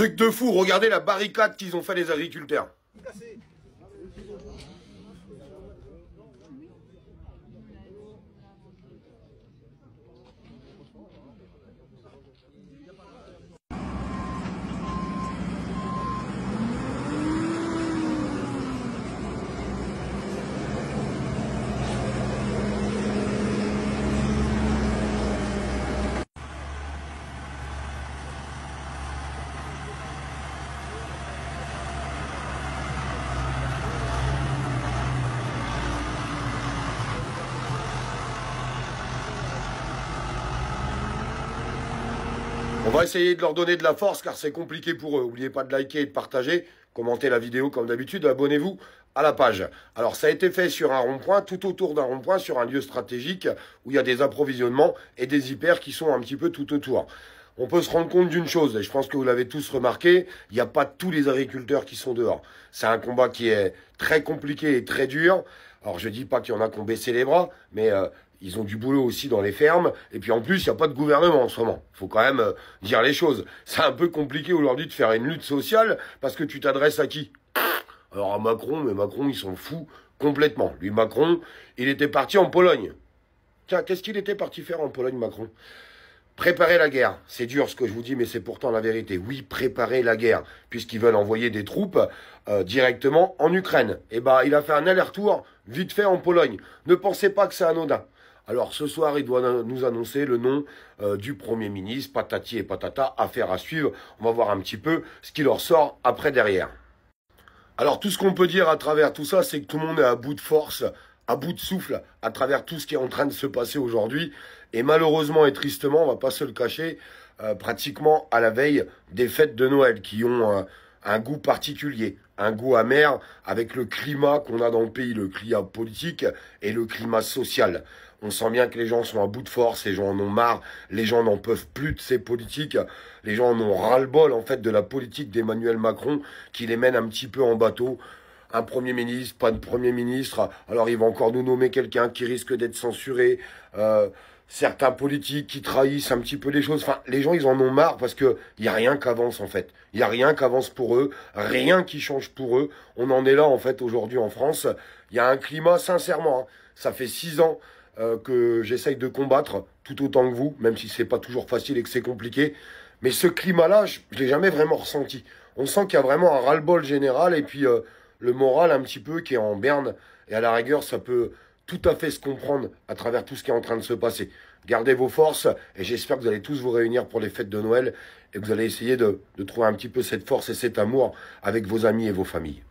Truc de fou, regardez la barricade qu'ils ont fait les agriculteurs. On va essayer de leur donner de la force car c'est compliqué pour eux. N'oubliez pas de liker et de partager. Commentez la vidéo comme d'habitude. Abonnez-vous à la page. Alors ça a été fait sur un rond-point, tout autour d'un rond-point, sur un lieu stratégique où il y a des approvisionnements et des hyper qui sont un petit peu tout autour. On peut se rendre compte d'une chose, et je pense que vous l'avez tous remarqué, il n'y a pas tous les agriculteurs qui sont dehors. C'est un combat qui est très compliqué et très dur. Alors je ne dis pas qu'il y en a qui ont baissé les bras, mais ils ont du boulot aussi dans les fermes. Et puis en plus, il n'y a pas de gouvernement en ce moment. Il faut quand même dire les choses. C'est un peu compliqué aujourd'hui de faire une lutte sociale parce que tu t'adresses à qui? Alors à Macron, mais Macron, il s'en fout complètement. Lui, Macron, il était parti en Pologne. Tiens, qu'est-ce qu'il était parti faire en Pologne, Macron? Préparer la guerre. C'est dur ce que je vous dis, mais c'est pourtant la vérité. Oui, préparer la guerre, puisqu'ils veulent envoyer des troupes directement en Ukraine. Et bah, il a fait un aller-retour vite fait en Pologne. Ne pensez pas que c'est anodin. Alors ce soir, il doit nous annoncer le nom du Premier ministre, patati et patata, affaire à suivre. On va voir un petit peu ce qui leur sort après derrière. Alors tout ce qu'on peut dire à travers tout ça, c'est que tout le monde est à bout de force, à bout de souffle, à travers tout ce qui est en train de se passer aujourd'hui. Et malheureusement et tristement, on va pas se le cacher, pratiquement à la veille des fêtes de Noël, qui ont un goût particulier, un goût amer, avec le climat qu'on a dans le pays, le climat politique et le climat social. On sent bien que les gens sont à bout de force, les gens en ont marre, les gens n'en peuvent plus de ces politiques, les gens en ont ras-le-bol en fait de la politique d'Emmanuel Macron qui les mène un petit peu en bateau. Un Premier ministre, pas de Premier ministre, alors il va encore nous nommer quelqu'un qui risque d'être censuré, certains politiques qui trahissent un petit peu les choses. Enfin, les gens, ils en ont marre parce que il y a rien qu'avance en fait. Il y a rien qu'avance pour eux, rien qui change pour eux. On en est là en fait aujourd'hui en France. Il y a un climat, sincèrement, hein, ça fait 6 ans que j'essaye de combattre tout autant que vous, même si c'est pas toujours facile et que c'est compliqué. Mais ce climat-là, je l'ai jamais vraiment ressenti. On sent qu'il y a vraiment un ras-le-bol général et puis le moral un petit peu qui est en berne. Et à la rigueur, ça peut tout à fait se comprendre à travers tout ce qui est en train de se passer. Gardez vos forces et j'espère que vous allez tous vous réunir pour les fêtes de Noël et que vous allez essayer de trouver un petit peu cette force et cet amour avec vos amis et vos familles.